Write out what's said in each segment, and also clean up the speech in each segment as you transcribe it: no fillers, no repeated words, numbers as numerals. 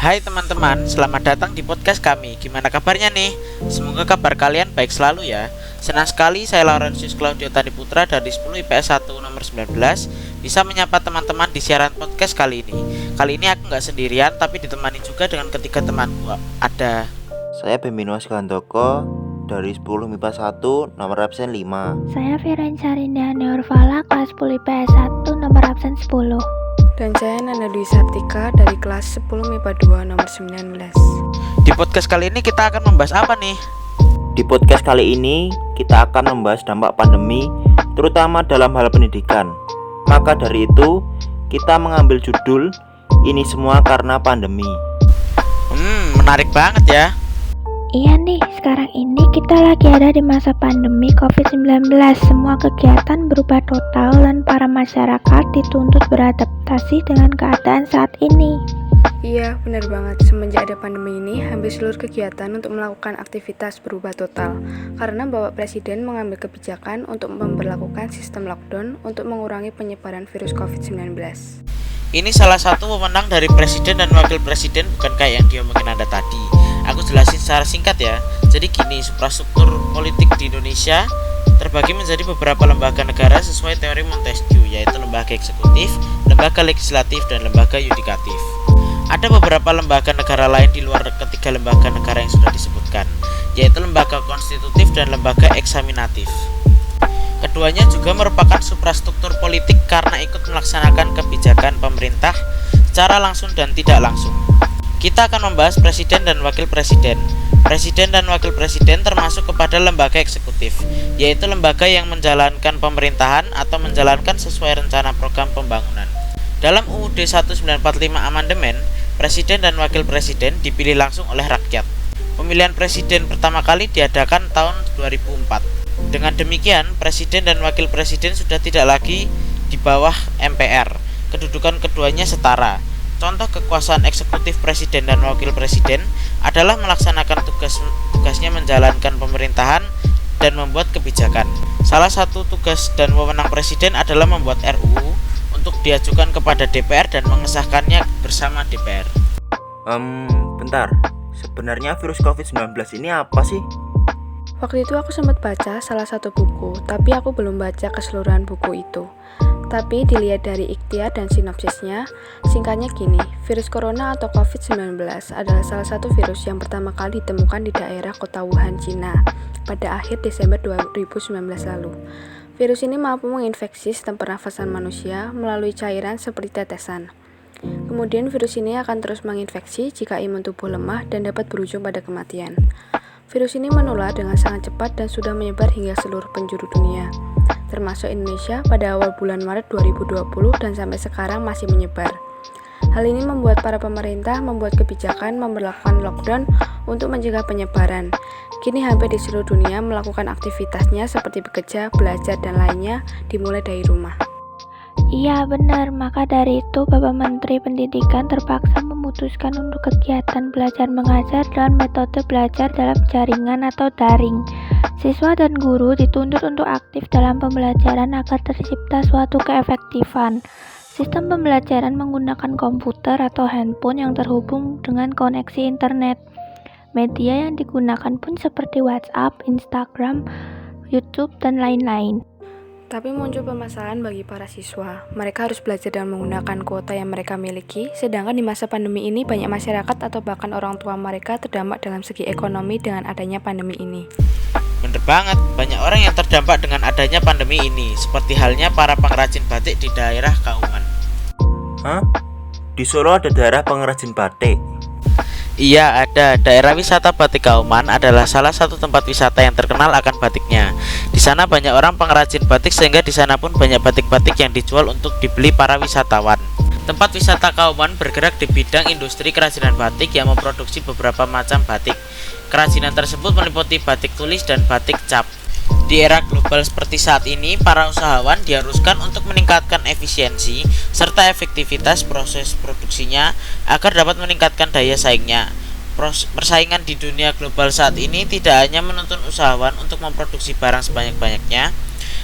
Hai teman-teman, selamat datang di podcast kami. Gimana kabarnya nih? Semoga kabar kalian baik selalu ya. Senang sekali saya Laurentius Claudio Tani Putra dari 10 IPS 1 nomor 19 bisa menyapa teman-teman di siaran podcast kali ini. Kali ini aku nggak sendirian tapi ditemani juga dengan ketiga temanku. Ada Saya Bembino Asgandoko dari 10 MIPA 1 nomor absen 5. Saya Firenca Rindani Urvala kelas 10 IPS 1 nomor absen 10. Dan saya Nanda Dwi Sartika dari kelas 10 MIPA 2 nomor 19. Di podcast kali ini kita akan membahas apa nih? Di podcast kali ini kita akan membahas dampak pandemi terutama dalam hal pendidikan. Maka dari itu kita mengambil judul Ini Semua Karena Pandemi. Menarik banget ya. Iya nih, sekarang ini kita lagi ada di masa pandemi COVID-19. Semua kegiatan berubah total dan para masyarakat dituntut beradaptasi dengan keadaan saat ini. Iya, benar banget. Semenjak ada pandemi ini, hampir seluruh kegiatan untuk melakukan aktivitas berubah total. Karena Bapak Presiden mengambil kebijakan untuk memberlakukan sistem lockdown untuk mengurangi penyebaran virus COVID-19. Ini salah satu wewenang dari presiden dan wakil presiden, bukan kayak yang diomongin Anda tadi. Aku jelasin secara singkat ya. Jadi gini, suprastruktur politik di Indonesia terbagi menjadi beberapa lembaga negara sesuai teori Montesquieu, yaitu lembaga eksekutif, lembaga legislatif, dan lembaga yudikatif. Ada beberapa lembaga negara lain di luar ketiga lembaga negara yang sudah disebutkan, yaitu lembaga konstitutif dan lembaga eksaminatif. Keduanya juga merupakan suprastruktur politik karena ikut melaksanakan kebijakan pemerintah secara langsung dan tidak langsung. Kita akan membahas presiden dan wakil presiden. Presiden dan wakil presiden termasuk kepada lembaga eksekutif, yaitu lembaga yang menjalankan pemerintahan atau menjalankan sesuai rencana program pembangunan. Dalam UUD 1945 amandemen, presiden dan wakil presiden dipilih langsung oleh rakyat. Pemilihan presiden pertama kali diadakan tahun 2004. Dengan demikian, presiden dan wakil presiden sudah tidak lagi di bawah MPR. Kedudukan keduanya setara. Contoh kekuasaan eksekutif presiden dan wakil presiden adalah melaksanakan tugasnya menjalankan pemerintahan dan membuat kebijakan. Salah satu tugas dan wewenang presiden adalah membuat RUU untuk diajukan kepada DPR dan mengesahkannya bersama DPR. Bentar. Sebenarnya virus COVID-19 ini apa sih? Waktu itu aku sempat baca salah satu buku, tapi aku belum baca keseluruhan buku itu. Tapi dilihat dari ikhtiar dan sinopsisnya, singkatnya gini, virus corona atau COVID-19 adalah salah satu virus yang pertama kali ditemukan di daerah kota Wuhan, Cina pada akhir Desember 2019 lalu. Virus ini mampu menginfeksi sistem pernafasan manusia melalui cairan seperti tetesan. Kemudian virus ini akan terus menginfeksi jika imun tubuh lemah dan dapat berujung pada kematian. Virus ini menular dengan sangat cepat dan sudah menyebar hingga seluruh penjuru dunia, termasuk Indonesia pada awal bulan Maret 2020 dan sampai sekarang masih menyebar. Hal ini membuat para pemerintah membuat kebijakan memberlakukan lockdown untuk mencegah penyebaran. Kini hampir di seluruh dunia melakukan aktivitasnya seperti bekerja, belajar, dan lainnya dimulai dari rumah. Iya benar, maka dari itu Bapak Menteri Pendidikan terpaksa memutuskan untuk kegiatan belajar mengajar dalam metode belajar dalam jaringan atau daring. Siswa dan guru dituntut untuk aktif dalam pembelajaran agar tercipta suatu keefektifan. Sistem pembelajaran menggunakan komputer atau handphone yang terhubung dengan koneksi internet. Media yang digunakan pun seperti WhatsApp, Instagram, YouTube, dan lain-lain. Tapi muncul permasalahan bagi para siswa. Mereka harus belajar dan menggunakan kuota yang mereka miliki, sedangkan di masa pandemi ini banyak masyarakat atau bahkan orang tua mereka terdampak dalam segi ekonomi dengan adanya pandemi ini. Bener banget, banyak orang yang terdampak dengan adanya pandemi ini, seperti halnya para pengrajin batik di daerah Kauman. Hah? Di Solo ada daerah pengrajin batik? Iya, ada. Daerah wisata Batik Kauman adalah salah satu tempat wisata yang terkenal akan batiknya. Di sana banyak orang pengrajin batik sehingga di sana pun banyak batik-batik yang dijual untuk dibeli para wisatawan. Tempat wisata Kauman bergerak di bidang industri kerajinan batik yang memproduksi beberapa macam batik. Kerajinan tersebut meliputi batik tulis dan batik cap. Di era global seperti saat ini, para usahawan diharuskan untuk meningkatkan efisiensi serta efektivitas proses produksinya agar dapat meningkatkan daya saingnya. Persaingan di dunia global saat ini tidak hanya menuntun usahawan untuk memproduksi barang sebanyak-banyaknya,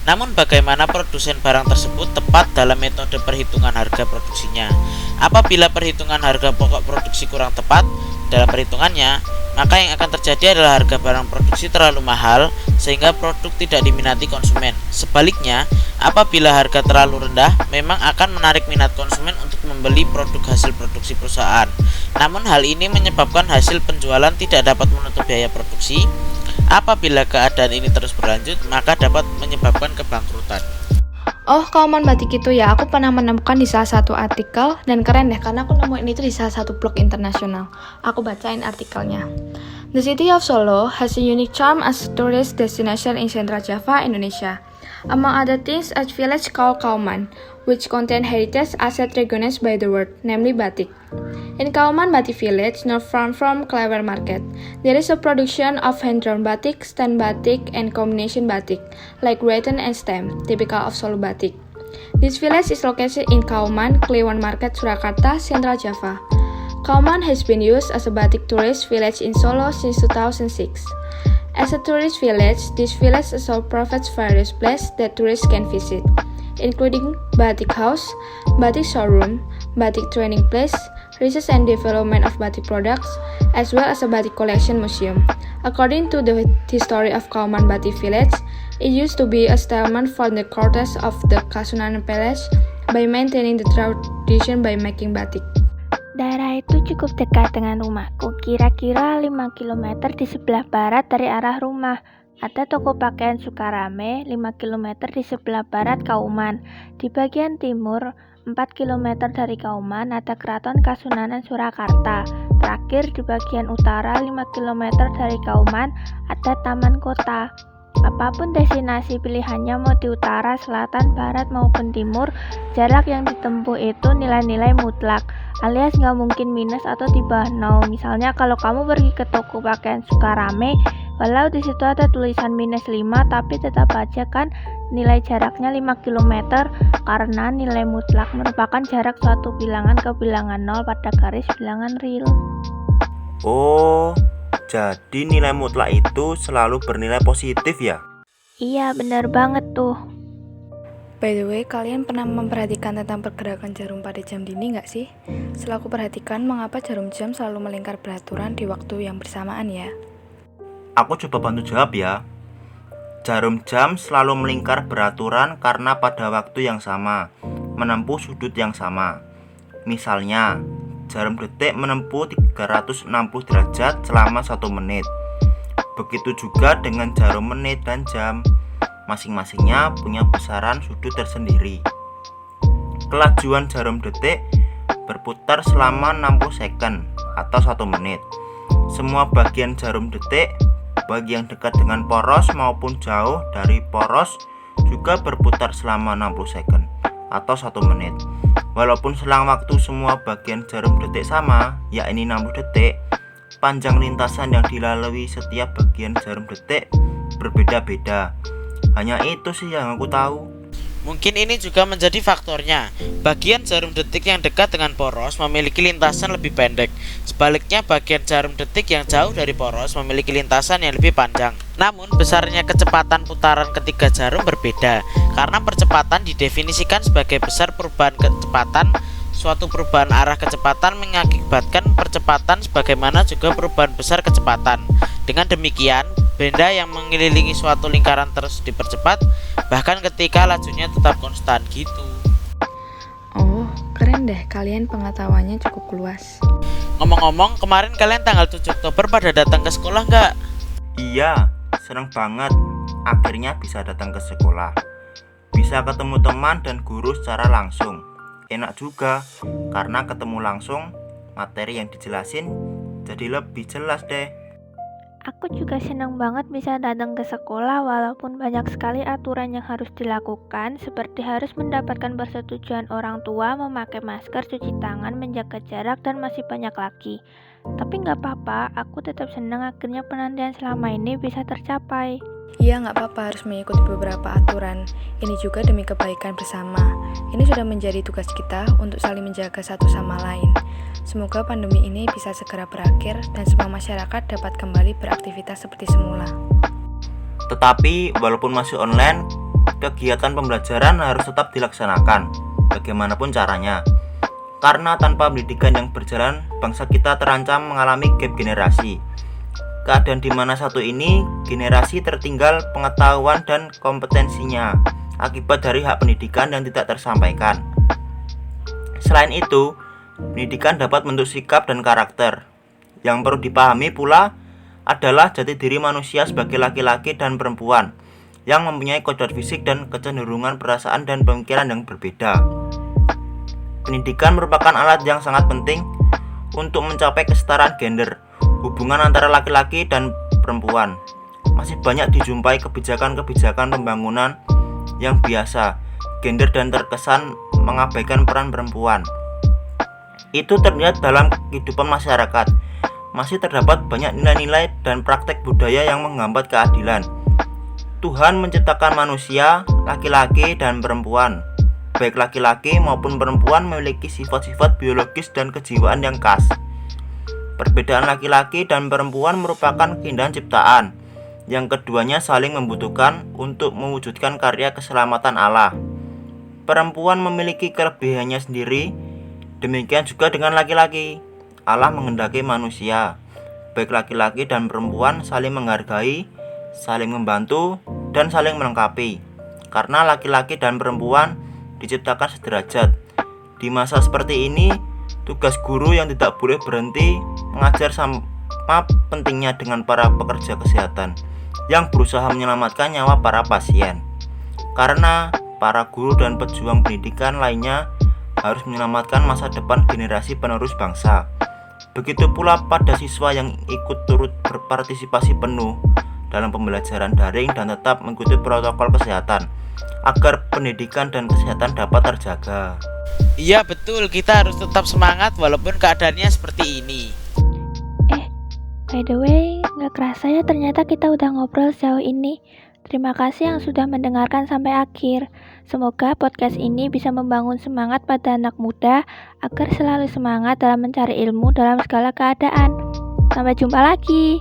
namun bagaimana produsen barang tersebut tepat dalam metode perhitungan harga produksinya. Apabila perhitungan harga pokok produksi kurang tepat dalam perhitungannya, maka yang akan terjadi adalah harga barang produksi terlalu mahal sehingga produk tidak diminati konsumen. Sebaliknya, apabila harga terlalu rendah, memang akan menarik minat konsumen untuk membeli produk hasil produksi perusahaan. Namun hal ini menyebabkan hasil penjualan tidak dapat menutup biaya produksi. Apabila keadaan ini terus berlanjut, maka dapat menyebabkan kebangkrutan. Oh, kauman batik itu ya, aku pernah menemukan di salah satu artikel dan keren deh karena aku nemuin itu di salah satu blog internasional. Aku bacain artikelnya. The city of Solo has a unique charm as a tourist destination in Central Java, Indonesia. Among other things, a village called Kauman, which contain heritage assets recognized by the world, namely batik. In Kauman Batik Village, not far from Clever Market, there is a production of hand-drawn batik, stand batik, and combination batik, like rattan and stem, typical of Solo batik. This village is located in Kauman, Clever Market, Surakarta, Central Java. Kauman has been used as a batik tourist village in Solo since 2006. As a tourist village, this village also provides various places that tourists can visit, including batik house, batik showroom, batik training place, research and development of batik products, as well as a batik collection museum. According to the history of Kauman Batik Village, it used to be a settlement for the courtiers of the Kasunanan Palace by maintaining the tradition by making batik. Daerah itu cukup dekat dengan rumahku, kira-kira 5 km di sebelah barat dari arah rumah. Ada toko pakaian Sukarame 5 km di sebelah barat Kauman. Di bagian timur 4 km dari Kauman ada Keraton Kasunanan Surakarta. Terakhir di bagian utara 5 km dari Kauman ada Taman Kota. Apapun destinasi pilihannya mau di utara, selatan, barat maupun timur, jarak yang ditempuh itu nilai-nilai mutlak, alias nggak mungkin minus atau di bawah 0. Misalnya kalau kamu pergi ke toko pakaian Sukarame, walau di situ ada tulisan minus 5, tapi tetap aja kan nilai jaraknya 5 km karena nilai mutlak merupakan jarak suatu bilangan ke bilangan 0 pada garis bilangan real. Oh, jadi nilai mutlak itu selalu bernilai positif ya? Iya, benar banget tuh. By the way, kalian pernah memperhatikan tentang pergerakan jarum pada jam dini nggak sih? Setelah aku perhatikan, mengapa jarum jam selalu melingkar beraturan di waktu yang bersamaan ya? Aku coba bantu jawab ya. Jarum jam selalu melingkar beraturan karena pada waktu yang sama, menempuh sudut yang sama. Misalnya, jarum detik menempuh 360 derajat selama 1 menit. Begitu juga dengan jarum menit dan jam. Masing-masingnya punya besaran sudut tersendiri. Kelajuan jarum detik berputar selama 60 second atau 1 menit. Semua bagian jarum detik, baik yang dekat dengan poros maupun jauh dari poros, juga berputar selama 60 second atau 1 menit. Walaupun selang waktu semua bagian jarum detik sama, yakni 60 detik, panjang lintasan yang dilalui setiap bagian jarum detik berbeda-beda. Hanya itu sih yang aku tahu. Mungkin ini juga menjadi faktornya. Bagian jarum detik yang dekat dengan poros memiliki lintasan lebih pendek. Sebaliknya, bagian jarum detik yang jauh dari poros memiliki lintasan yang lebih panjang. Namun, besarnya kecepatan putaran ketiga jarum berbeda. Karena percepatan didefinisikan sebagai besar perubahan kecepatan. Suatu perubahan arah kecepatan mengakibatkan percepatan sebagaimana juga perubahan besar kecepatan. Dengan demikian, benda yang mengelilingi suatu lingkaran terus dipercepat, bahkan ketika lajunya tetap konstan gitu. Oh, keren deh, kalian pengetahuannya cukup luas. Ngomong-ngomong, kemarin kalian tanggal 7 Oktober pada datang ke sekolah nggak? Iya, seneng banget. Akhirnya bisa datang ke sekolah. Bisa ketemu teman dan guru secara langsung. Enak juga, karena ketemu langsung, materi yang dijelasin jadi lebih jelas deh. Aku juga senang banget bisa datang ke sekolah walaupun banyak sekali aturan yang harus dilakukan seperti harus mendapatkan persetujuan orang tua, memakai masker, cuci tangan, menjaga jarak, dan masih banyak lagi. Tapi nggak apa-apa, aku tetap senang akhirnya penantian selama ini bisa tercapai. Iya, nggak apa-apa harus mengikuti beberapa aturan. Ini juga demi kebaikan bersama. Ini sudah menjadi tugas kita untuk saling menjaga satu sama lain. Semoga pandemi ini bisa segera berakhir dan semua masyarakat dapat kembali beraktivitas seperti semula. Tetapi walaupun masih online, kegiatan pembelajaran harus tetap dilaksanakan bagaimanapun caranya. Karena tanpa pendidikan yang berjalan, bangsa kita terancam mengalami gap generasi. Keadaan di mana satu ini, generasi tertinggal pengetahuan dan kompetensinya akibat dari hak pendidikan yang tidak tersampaikan. Selain itu, pendidikan dapat membentuk sikap dan karakter. Yang perlu dipahami pula adalah jati diri manusia sebagai laki-laki dan perempuan yang mempunyai kodrat fisik dan kecenderungan perasaan dan pemikiran yang berbeda. Pendidikan merupakan alat yang sangat penting untuk mencapai kesetaraan gender, hubungan antara laki-laki dan perempuan. Masih banyak dijumpai kebijakan-kebijakan pembangunan yang biasa gender dan terkesan mengabaikan peran perempuan. Itu terlihat dalam kehidupan masyarakat. Masih terdapat banyak nilai-nilai dan praktek budaya yang menghambat keadilan. Tuhan menciptakan manusia, laki-laki dan perempuan. Baik laki-laki maupun perempuan memiliki sifat-sifat biologis dan kejiwaan yang khas. Perbedaan laki-laki dan perempuan merupakan keindahan ciptaan, yang keduanya saling membutuhkan untuk mewujudkan karya keselamatan Allah. Perempuan memiliki kelebihannya sendiri, demikian juga dengan laki-laki. Allah menghendaki manusia, baik laki-laki dan perempuan saling menghargai, saling membantu, dan saling melengkapi. Karena laki-laki dan perempuan diciptakan sederajat. Di masa seperti ini, tugas guru yang tidak boleh berhenti mengajar sama pentingnya dengan para pekerja kesehatan yang berusaha menyelamatkan nyawa para pasien. Karena para guru dan pejuang pendidikan lainnya harus menyelamatkan masa depan generasi penerus bangsa. Begitu pula pada siswa yang ikut turut berpartisipasi penuh dalam pembelajaran daring dan tetap mengikuti protokol kesehatan agar pendidikan dan kesehatan dapat terjaga. Iya betul, kita harus tetap semangat walaupun keadaannya seperti ini. By the way, nggak kerasa ya ternyata kita udah ngobrol sejauh ini. Terima kasih yang sudah mendengarkan sampai akhir. Semoga podcast ini bisa membangun semangat pada anak muda agar selalu semangat dalam mencari ilmu dalam segala keadaan. Sampai jumpa lagi.